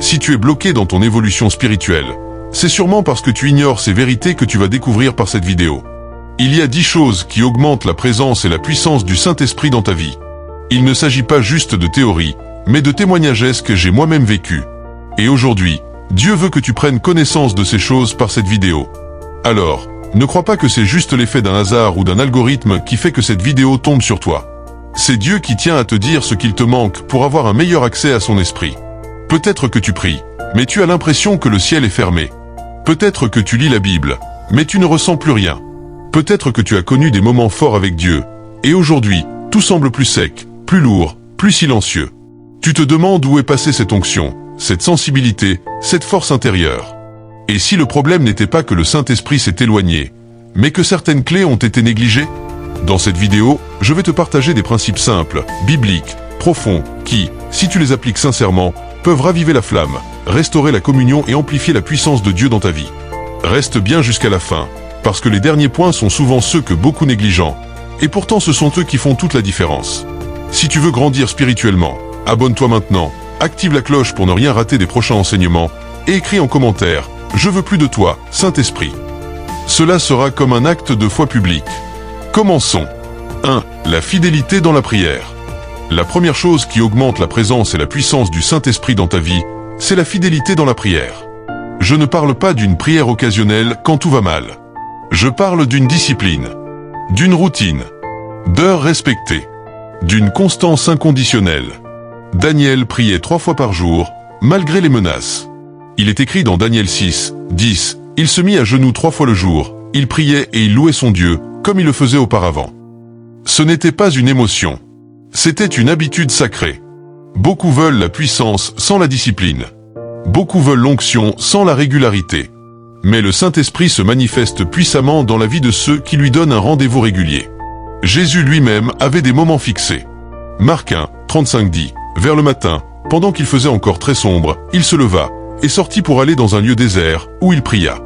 Si tu es bloqué dans ton évolution spirituelle, c'est sûrement parce que tu ignores ces vérités que tu vas découvrir par cette vidéo. Il y a 10 choses qui augmentent la présence et la puissance du Saint-Esprit dans ta vie. Il ne s'agit pas juste de théorie, mais de témoignages que j'ai moi-même vécu. Et aujourd'hui, Dieu veut que tu prennes connaissance de ces choses par cette vidéo. Alors, ne crois pas que c'est juste l'effet d'un hasard ou d'un algorithme qui fait que cette vidéo tombe sur toi. C'est Dieu qui tient à te dire ce qu'il te manque pour avoir un meilleur accès à son esprit. Peut-être que tu pries, mais tu as l'impression que le ciel est fermé. Peut-être que tu lis la Bible, mais tu ne ressens plus rien. Peut-être que tu as connu des moments forts avec Dieu, et aujourd'hui, tout semble plus sec, plus lourd, plus silencieux. Tu te demandes où est passée cette onction, cette sensibilité, cette force intérieure. Et si le problème n'était pas que le Saint-Esprit s'est éloigné, mais que certaines clés ont été négligées? Dans cette vidéo, je vais te partager des principes simples, bibliques, profonds, qui, si tu les appliques sincèrement, peuvent raviver la flamme, restaurer la communion et amplifier la puissance de Dieu dans ta vie. Reste bien jusqu'à la fin, parce que les derniers points sont souvent ceux que beaucoup négligent, et pourtant ce sont eux qui font toute la différence. Si tu veux grandir spirituellement, abonne-toi maintenant, active la cloche pour ne rien rater des prochains enseignements, et écris en commentaire « Je veux plus de toi, Saint-Esprit ». Cela sera comme un acte de foi public. Commençons. 1. La fidélité dans la prière. La première chose qui augmente la présence et la puissance du Saint-Esprit dans ta vie, c'est la fidélité dans la prière. Je ne parle pas d'une prière occasionnelle quand tout va mal. Je parle d'une discipline, d'une routine, d'heures respectées, d'une constance inconditionnelle. Daniel priait 3 fois par jour, malgré les menaces. Il est écrit dans Daniel 6, 10, « Il se mit à genoux 3 fois le jour, il priait et il louait son Dieu, comme il le faisait auparavant. » Ce n'était pas une émotion, c'était une habitude sacrée. Beaucoup veulent la puissance sans la discipline. Beaucoup veulent l'onction sans la régularité. Mais le Saint-Esprit se manifeste puissamment dans la vie de ceux qui lui donnent un rendez-vous régulier. Jésus lui-même avait des moments fixés. Marc 1, 35 dit, « Vers le matin, pendant qu'il faisait encore très sombre, il se leva, et sortit pour aller dans un lieu désert, où il pria. »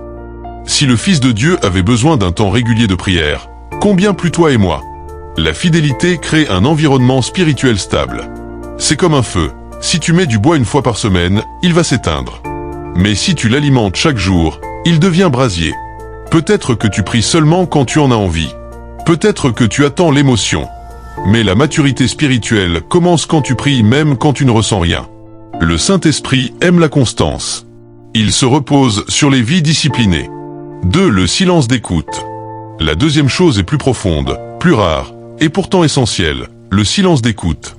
Si le Fils de Dieu avait besoin d'un temps régulier de prière, combien plus toi et moi? La fidélité crée un environnement spirituel stable. C'est comme un feu, si tu mets du bois une fois par semaine, il va s'éteindre. Mais si tu l'alimentes chaque jour, il devient brasier. Peut-être que tu pries seulement quand tu en as envie. Peut-être que tu attends l'émotion. Mais la maturité spirituelle commence quand tu pries même quand tu ne ressens rien. Le Saint-Esprit aime la constance. Il se repose sur les vies disciplinées. 2. Le silence d'écoute. La deuxième chose est plus profonde, plus rare, et pourtant essentielle, le silence d'écoute.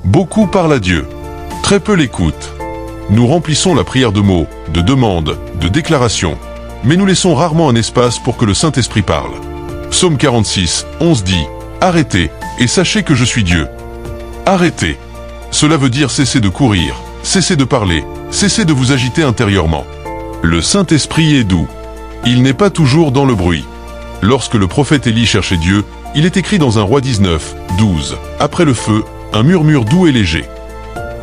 Beaucoup parlent à Dieu. Très peu l'écoutent. Nous remplissons la prière de mots, de demandes, de déclarations, mais nous laissons rarement un espace pour que le Saint-Esprit parle. Psaume 46, 11 dit « Arrêtez, et sachez que je suis Dieu. » Arrêtez. Cela veut dire cesser de courir, cesser de parler, cesser de vous agiter intérieurement. Le Saint-Esprit est doux. Il n'est pas toujours dans le bruit. Lorsque le prophète Élie cherchait Dieu, il est écrit dans 1 Roi 19, 12, « Après le feu, un murmure doux et léger. »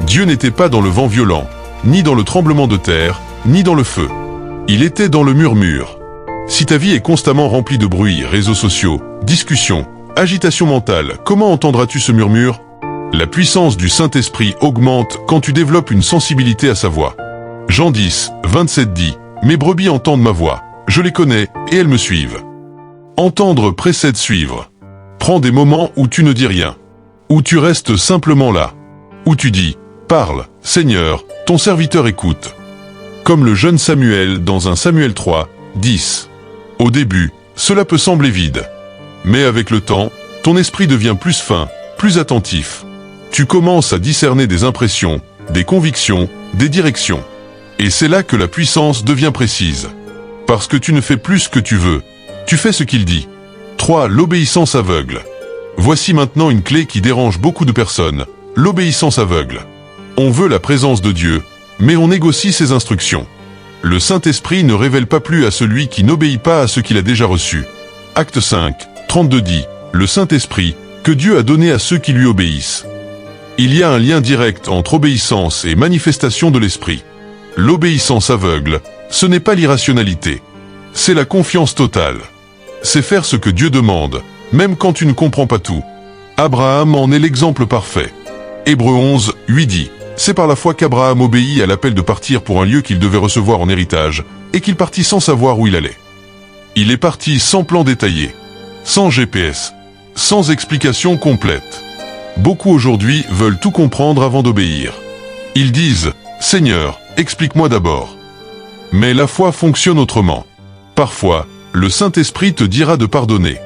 Dieu n'était pas dans le vent violent, ni dans le tremblement de terre, ni dans le feu. Il était dans le murmure. Si ta vie est constamment remplie de bruit, réseaux sociaux, discussions, agitation mentale, comment entendras-tu ce murmure? La puissance du Saint-Esprit augmente quand tu développes une sensibilité à sa voix. Jean 10, 27 dit « Mes brebis entendent ma voix, je les connais et elles me suivent. » Entendre précède suivre. Prends des moments où tu ne dis rien, où tu restes simplement là, où tu dis « Parle, Seigneur, ton serviteur écoute. » Comme le jeune Samuel dans 1 Samuel 3, 10. Au début, cela peut sembler vide. Mais avec le temps, ton esprit devient plus fin, plus attentif. Tu commences à discerner des impressions, des convictions, des directions. Et c'est là que la puissance devient précise. Parce que tu ne fais plus ce que tu veux, tu fais ce qu'il dit. 3. L'obéissance aveugle. Voici maintenant une clé qui dérange beaucoup de personnes, l'obéissance aveugle. On veut la présence de Dieu, mais on négocie ses instructions. Le Saint-Esprit ne révèle pas plus à celui qui n'obéit pas à ce qu'il a déjà reçu. Acte 5, 32 dit, « Le Saint-Esprit, que Dieu a donné à ceux qui lui obéissent. » Il y a un lien direct entre obéissance et manifestation de l'Esprit. L'obéissance aveugle, ce n'est pas l'irrationalité. C'est la confiance totale. C'est faire ce que Dieu demande, même quand tu ne comprends pas tout. Abraham en est l'exemple parfait. Hébreux 11, 8 dit, « C'est par la foi qu'Abraham obéit à l'appel de partir pour un lieu qu'il devait recevoir en héritage, et qu'il partit sans savoir où il allait. Il est parti sans plan détaillé, sans GPS, sans explication complète. Beaucoup aujourd'hui veulent tout comprendre avant d'obéir. Ils disent « Seigneur, explique-moi d'abord ». Mais la foi fonctionne autrement. Parfois, le Saint-Esprit te dira de pardonner,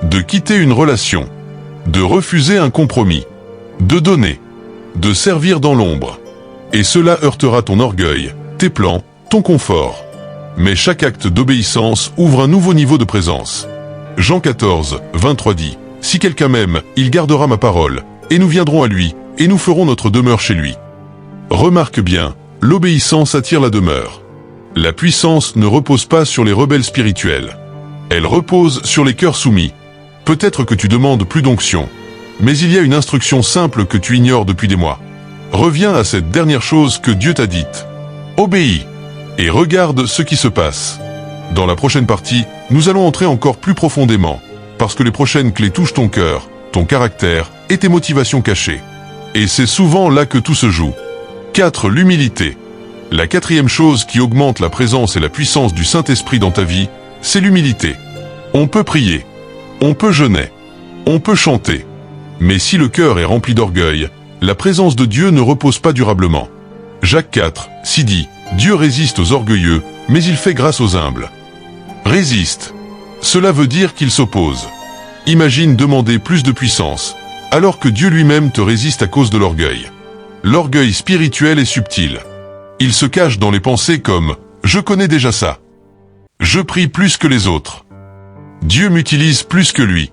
de quitter une relation, de refuser un compromis, de donner, de servir dans l'ombre. Et cela heurtera ton orgueil, tes plans, ton confort. Mais chaque acte d'obéissance ouvre un nouveau niveau de présence. Jean 14, 23 dit « Si quelqu'un m'aime, il gardera ma parole, et nous viendrons à lui, et nous ferons notre demeure chez lui. » Remarque bien, l'obéissance attire la demeure. La puissance ne repose pas sur les rebelles spirituels. Elle repose sur les cœurs soumis. Peut-être que tu demandes plus d'onction, mais il y a une instruction simple que tu ignores depuis des mois. Reviens à cette dernière chose que Dieu t'a dite. Obéis, et regarde ce qui se passe. Dans la prochaine partie, nous allons entrer encore plus profondément, parce que les prochaines clés touchent ton cœur, ton caractère et tes motivations cachées. Et c'est souvent là que tout se joue. 4. L'humilité. La quatrième chose qui augmente la présence et la puissance du Saint-Esprit dans ta vie, c'est l'humilité. On peut prier, on peut jeûner, on peut chanter. Mais si le cœur est rempli d'orgueil, la présence de Dieu ne repose pas durablement. Jacques 4, 6 dit, Dieu résiste aux orgueilleux, mais il fait grâce aux humbles. Résiste. Cela veut dire qu'il s'oppose. Imagine demander plus de puissance, alors que Dieu lui-même te résiste à cause de l'orgueil. L'orgueil spirituel est subtil. Il se cache dans les pensées comme « Je connais déjà ça ». Je prie plus que les autres. Dieu m'utilise plus que lui.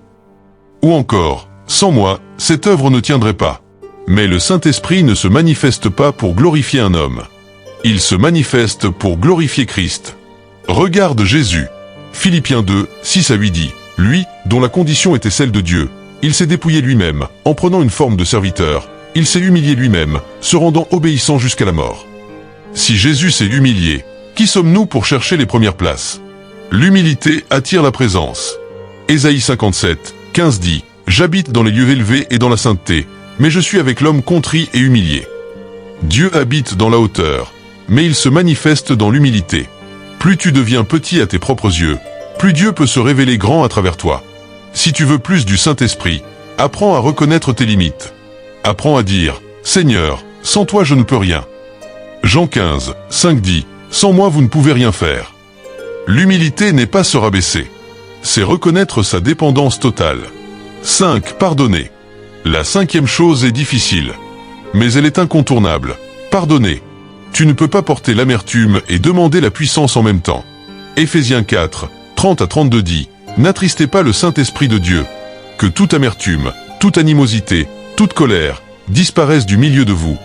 Ou encore, sans moi, cette œuvre ne tiendrait pas. Mais le Saint-Esprit ne se manifeste pas pour glorifier un homme. Il se manifeste pour glorifier Christ. Regarde Jésus. Philippiens 2, 6 à 8 dit, lui, dont la condition était celle de Dieu, il s'est dépouillé lui-même, en prenant une forme de serviteur, il s'est humilié lui-même, se rendant obéissant jusqu'à la mort. Si Jésus s'est humilié, qui sommes-nous pour chercher les premières places? L'humilité attire la présence. Ésaïe 57, 15 dit, j'habite dans les lieux élevés et dans la sainteté, mais je suis avec l'homme contrit et humilié. Dieu habite dans la hauteur, mais il se manifeste dans l'humilité. Plus tu deviens petit à tes propres yeux, plus Dieu peut se révéler grand à travers toi. Si tu veux plus du Saint-Esprit, apprends à reconnaître tes limites. Apprends à dire, Seigneur, sans toi je ne peux rien. Jean 15, 5 dit, sans moi vous ne pouvez rien faire. L'humilité n'est pas se rabaisser. C'est reconnaître sa dépendance totale. 5. Pardonner. La cinquième chose est difficile. Mais elle est incontournable. Pardonner. Tu ne peux pas porter l'amertume et demander la puissance en même temps. Éphésiens 4, 30 à 32 dit, n'attristez pas le Saint-Esprit de Dieu. Que toute amertume, toute animosité, toute colère, disparaissent du milieu de vous.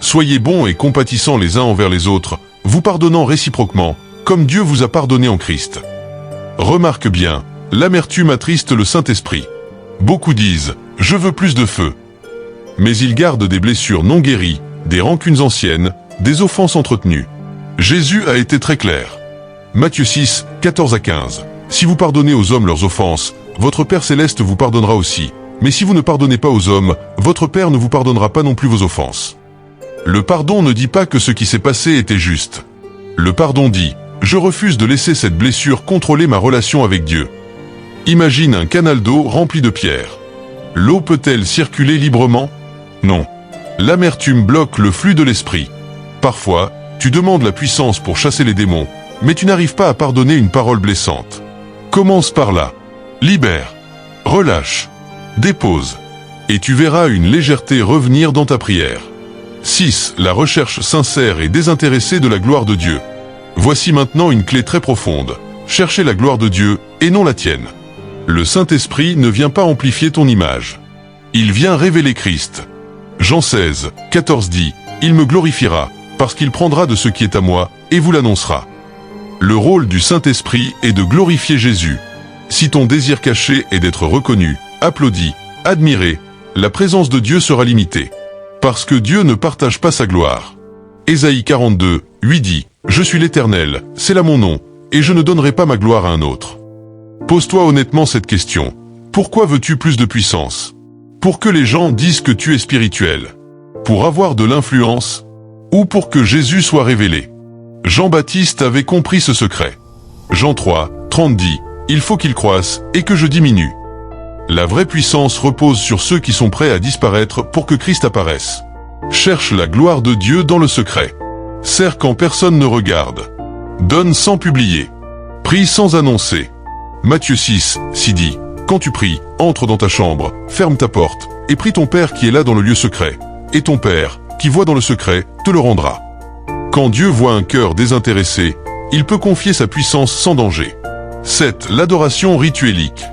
Soyez bons et compatissants les uns envers les autres, vous pardonnant réciproquement, comme Dieu vous a pardonné en Christ. Remarque bien, l'amertume attriste le Saint-Esprit. Beaucoup disent, je veux plus de feu. Mais ils gardent des blessures non guéries, des rancunes anciennes, des offenses entretenues. Jésus a été très clair. Matthieu 6, 14 à 15. Si vous pardonnez aux hommes leurs offenses, votre Père Céleste vous pardonnera aussi. Mais si vous ne pardonnez pas aux hommes, votre Père ne vous pardonnera pas non plus vos offenses. Le pardon ne dit pas que ce qui s'est passé était juste. Le pardon dit, je refuse de laisser cette blessure contrôler ma relation avec Dieu. Imagine un canal d'eau rempli de pierres. L'eau peut-elle circuler librement? Non. L'amertume bloque le flux de l'esprit. Parfois, tu demandes la puissance pour chasser les démons, mais tu n'arrives pas à pardonner une parole blessante. Commence par là. Libère. Relâche. Dépose. Et tu verras une légèreté revenir dans ta prière. 6. La recherche sincère et désintéressée de la gloire de Dieu. Voici maintenant une clé très profonde. Chercher la gloire de Dieu, et non la tienne. Le Saint-Esprit ne vient pas amplifier ton image. Il vient révéler Christ. Jean 16, 14 dit, « Il me glorifiera, parce qu'il prendra de ce qui est à moi, et vous l'annoncera. » Le rôle du Saint-Esprit est de glorifier Jésus. Si ton désir caché est d'être reconnu, applaudi, admiré, la présence de Dieu sera limitée. Parce que Dieu ne partage pas sa gloire. Ésaïe 42, 8 dit, « Je suis l'Éternel, c'est là mon nom, et je ne donnerai pas ma gloire à un autre. » Pose-toi honnêtement cette question. Pourquoi veux-tu plus de puissance? Pour que les gens disent que tu es spirituel. Pour avoir de l'influence? Ou pour que Jésus soit révélé? Jean-Baptiste avait compris ce secret. Jean 3, 30 dit, « Il faut qu'il croisse et que je diminue. » La vraie puissance repose sur ceux qui sont prêts à disparaître pour que Christ apparaisse. Cherche la gloire de Dieu dans le secret. Sers quand personne ne regarde. Donne sans publier. Prie sans annoncer. Matthieu 6, 6 dit, « Quand tu pries, entre dans ta chambre, ferme ta porte, et prie ton Père qui est là dans le lieu secret. Et ton Père, qui voit dans le secret, te le rendra. » Quand Dieu voit un cœur désintéressé, il peut confier sa puissance sans danger. 7. L'adoration rituelique.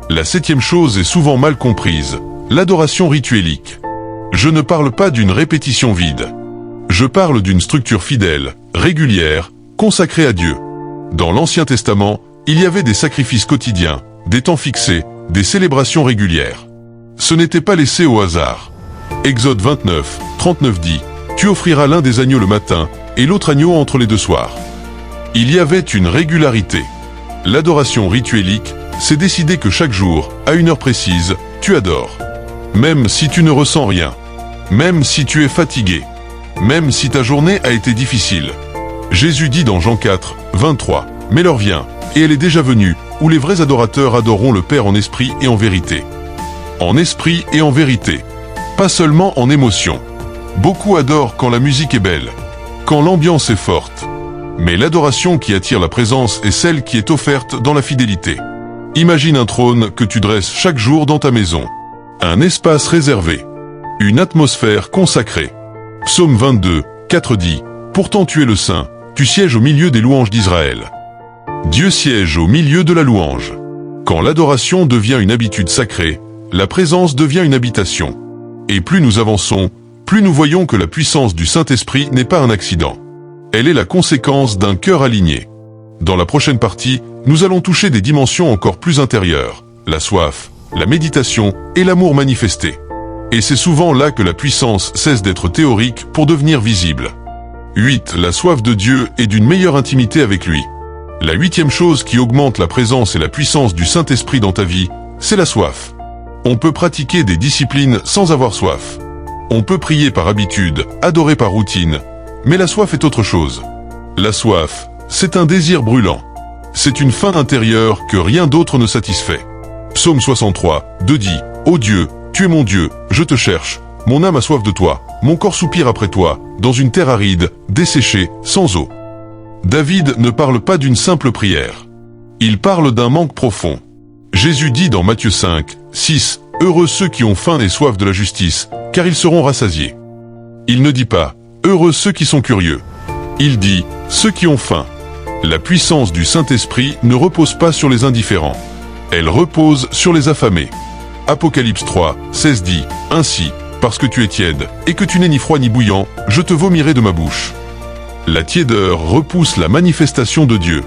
La 7e chose est souvent mal comprise, l'adoration rituelique. Je ne parle pas d'une répétition vide. Je parle d'une structure fidèle, régulière, consacrée à Dieu. Dans l'Ancien Testament, il y avait des sacrifices quotidiens, des temps fixés, des célébrations régulières. Ce n'était pas laissé au hasard. Exode 29, 39 dit, « Tu offriras l'un des agneaux le matin, et l'autre agneau entre les deux soirs. » Il y avait une régularité. L'adoration rituelique, c'est décider que chaque jour, à une heure précise, tu adores. Même si tu ne ressens rien. Même si tu es fatigué. Même si ta journée a été difficile. Jésus dit dans Jean 4, 23, « Mais l'heure vient, et elle est déjà venue, où les vrais adorateurs adoreront le Père en esprit et en vérité. » En esprit et en vérité. Pas seulement en émotion. Beaucoup adorent quand la musique est belle, quand l'ambiance est forte. Mais l'adoration qui attire la présence est celle qui est offerte dans la fidélité. Imagine un trône que tu dresses chaque jour dans ta maison. Un espace réservé. Une atmosphère consacrée. Psaume 22, 4 dit, « Pourtant tu es le Saint, tu sièges au milieu des louanges d'Israël. » Dieu siège au milieu de la louange. Quand l'adoration devient une habitude sacrée, la présence devient une habitation. Et plus nous avançons, plus nous voyons que la puissance du Saint-Esprit n'est pas un accident. Elle est la conséquence d'un cœur aligné. Dans la prochaine partie, nous allons toucher des dimensions encore plus intérieures, la soif, la méditation et l'amour manifesté. Et c'est souvent là que la puissance cesse d'être théorique pour devenir visible. 8. La soif de Dieu et d'une meilleure intimité avec lui. La 8e chose qui augmente la présence et la puissance du Saint-Esprit dans ta vie, c'est la soif. On peut pratiquer des disciplines sans avoir soif. On peut prier par habitude, adorer par routine, mais la soif est autre chose. La soif, c'est un désir brûlant. C'est une faim intérieure que rien d'autre ne satisfait. Psaume 63, 2 dit, « Ô Dieu, tu es mon Dieu, je te cherche, mon âme a soif de toi, mon corps soupire après toi, dans une terre aride, desséchée, sans eau. » David ne parle pas d'une simple prière. Il parle d'un manque profond. Jésus dit dans Matthieu 5, 6, « Heureux ceux qui ont faim et soif de la justice, car ils seront rassasiés. » Il ne dit pas, « Heureux ceux qui sont curieux. » Il dit, « Ceux qui ont faim. » La puissance du Saint-Esprit ne repose pas sur les indifférents. Elle repose sur les affamés. Apocalypse 3, 16 dit, « Ainsi, parce que tu es tiède, et que tu n'es ni froid ni bouillant, je te vomirai de ma bouche. » La tiédeur repousse la manifestation de Dieu.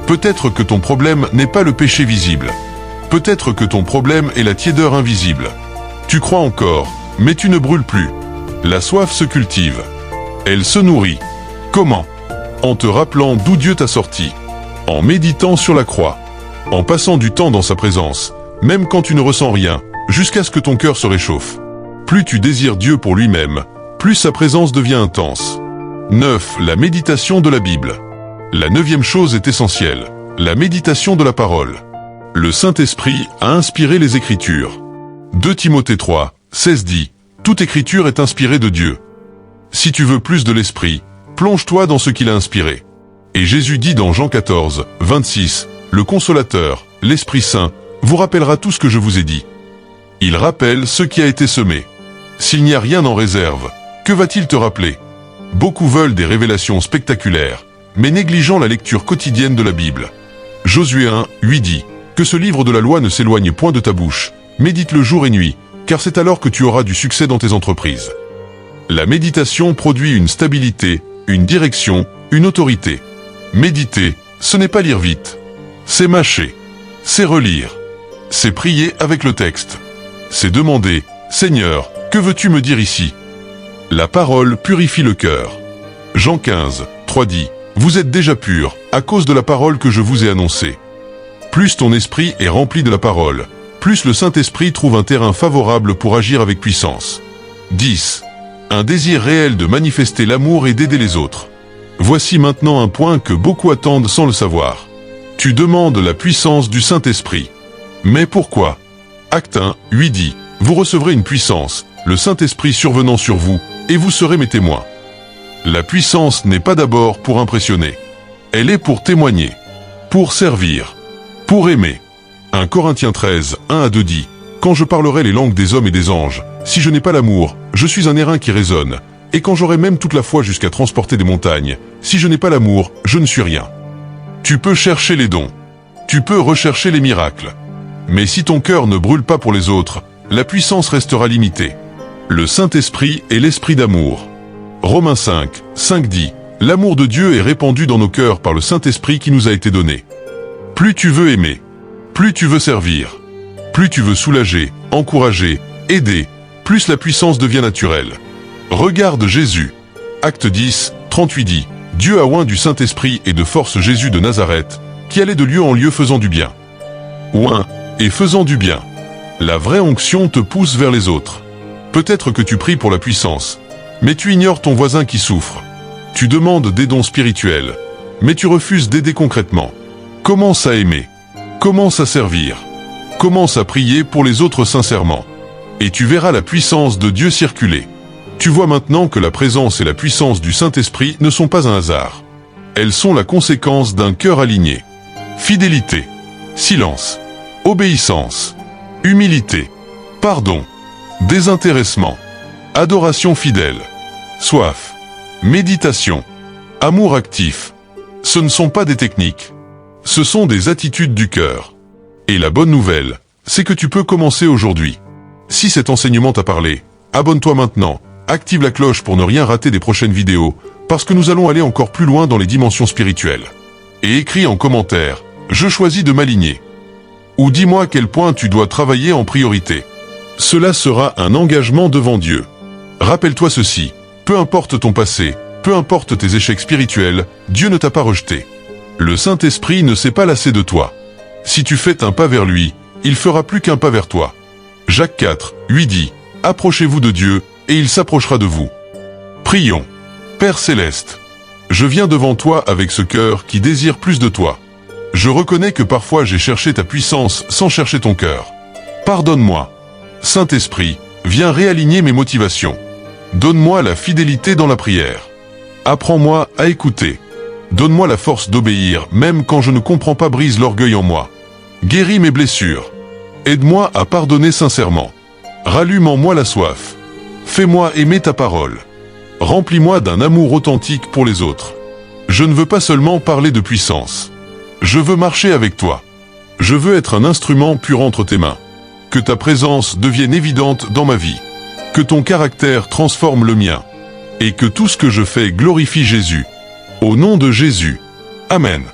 Peut-être que ton problème n'est pas le péché visible. Peut-être que ton problème est la tiédeur invisible. Tu crois encore, mais tu ne brûles plus. La soif se cultive. Elle se nourrit. Comment? En te rappelant d'où Dieu t'a sorti. En méditant sur la croix. En passant du temps dans sa présence, même quand tu ne ressens rien, jusqu'à ce que ton cœur se réchauffe. Plus tu désires Dieu pour lui-même, plus sa présence devient intense. 9. La méditation de la Bible. La 9e chose est essentielle, la méditation de la parole. Le Saint-Esprit a inspiré les Écritures. 2 Timothée 3, 16 dit, « Toute Écriture est inspirée de Dieu. » Si tu veux plus de l'Esprit, plonge-toi dans ce qu'il a inspiré. Et Jésus dit dans Jean 14, 26, « Le Consolateur, l'Esprit Saint, vous rappellera tout ce que je vous ai dit. » Il rappelle ce qui a été semé. S'il n'y a rien en réserve, que va-t-il te rappeler? Beaucoup veulent des révélations spectaculaires, mais négligeant la lecture quotidienne de la Bible. Josué 1, 8 dit, « Que ce livre de la loi ne s'éloigne point de ta bouche, médite-le jour et nuit, car c'est alors que tu auras du succès dans tes entreprises. » La méditation produit une stabilité, une direction, une autorité. Méditer, ce n'est pas lire vite. C'est mâcher. C'est relire. C'est prier avec le texte. C'est demander, « Seigneur, que veux-tu me dire ici ?» La parole purifie le cœur. Jean 15, 3 dit, « Vous êtes déjà purs, à cause de la parole que je vous ai annoncée. » Plus ton esprit est rempli de la parole, plus le Saint-Esprit trouve un terrain favorable pour agir avec puissance. 10. Un désir réel de manifester l'amour et d'aider les autres. Voici maintenant un point que beaucoup attendent sans le savoir. Tu demandes la puissance du Saint-Esprit. Mais pourquoi? Acte 1, 8 dit, vous recevrez une puissance, le Saint-Esprit survenant sur vous, et vous serez mes témoins. La puissance n'est pas d'abord pour impressionner. Elle est pour témoigner, pour servir, pour aimer. 1 Corinthiens 13, 1 à 2 dit, quand je parlerai les langues des hommes et des anges, si je n'ai pas l'amour, je suis un airain qui résonne. Et quand j'aurai même toute la foi jusqu'à transporter des montagnes, si je n'ai pas l'amour, je ne suis rien. Tu peux chercher les dons. Tu peux rechercher les miracles. Mais si ton cœur ne brûle pas pour les autres, la puissance restera limitée. Le Saint-Esprit est l'esprit d'amour. Romains 5, 5 dit, l'amour de Dieu est répandu dans nos cœurs par le Saint-Esprit qui nous a été donné. Plus tu veux aimer, plus tu veux servir, plus tu veux soulager, encourager, aider, plus la puissance devient naturelle. Regarde Jésus. Acte 10, 38 dit, Dieu a oint du Saint-Esprit et de force Jésus de Nazareth, qui allait de lieu en lieu faisant du bien. Oint et faisant du bien. La vraie onction te pousse vers les autres. Peut-être que tu pries pour la puissance, mais tu ignores ton voisin qui souffre. Tu demandes des dons spirituels, mais tu refuses d'aider concrètement. Commence à aimer. Commence à servir. Commence à prier pour les autres sincèrement. Et tu verras la puissance de Dieu circuler. Tu vois maintenant que la présence et la puissance du Saint-Esprit ne sont pas un hasard. Elles sont la conséquence d'un cœur aligné. Fidélité, silence, obéissance, humilité, pardon, désintéressement, adoration fidèle, soif, méditation, amour actif. Ce ne sont pas des techniques. Ce sont des attitudes du cœur. Et la bonne nouvelle, c'est que tu peux commencer aujourd'hui. Si cet enseignement t'a parlé, abonne-toi maintenant, active la cloche pour ne rien rater des prochaines vidéos, parce que nous allons aller encore plus loin dans les dimensions spirituelles. Et écris en commentaire, je choisis de m'aligner. Ou dis-moi à quel point tu dois travailler en priorité. Cela sera un engagement devant Dieu. Rappelle-toi ceci, peu importe ton passé, peu importe tes échecs spirituels, Dieu ne t'a pas rejeté. Le Saint-Esprit ne s'est pas lassé de toi. Si tu fais un pas vers lui, il fera plus qu'un pas vers toi. Jacques 4, 8 dit, approchez-vous de Dieu, et il s'approchera de vous. Prions. Père Céleste, je viens devant toi avec ce cœur qui désire plus de toi. Je reconnais que parfois j'ai cherché ta puissance sans chercher ton cœur. Pardonne-moi. Saint-Esprit, viens réaligner mes motivations. Donne-moi la fidélité dans la prière. Apprends-moi à écouter. Donne-moi la force d'obéir, même quand je ne comprends pas, brise l'orgueil en moi. Guéris mes blessures. Aide-moi à pardonner sincèrement. Rallume en moi la soif. Fais-moi aimer ta parole. Remplis-moi d'un amour authentique pour les autres. Je ne veux pas seulement parler de puissance. Je veux marcher avec toi. Je veux être un instrument pur entre tes mains. Que ta présence devienne évidente dans ma vie. Que ton caractère transforme le mien. Et que tout ce que je fais glorifie Jésus. Au nom de Jésus. Amen.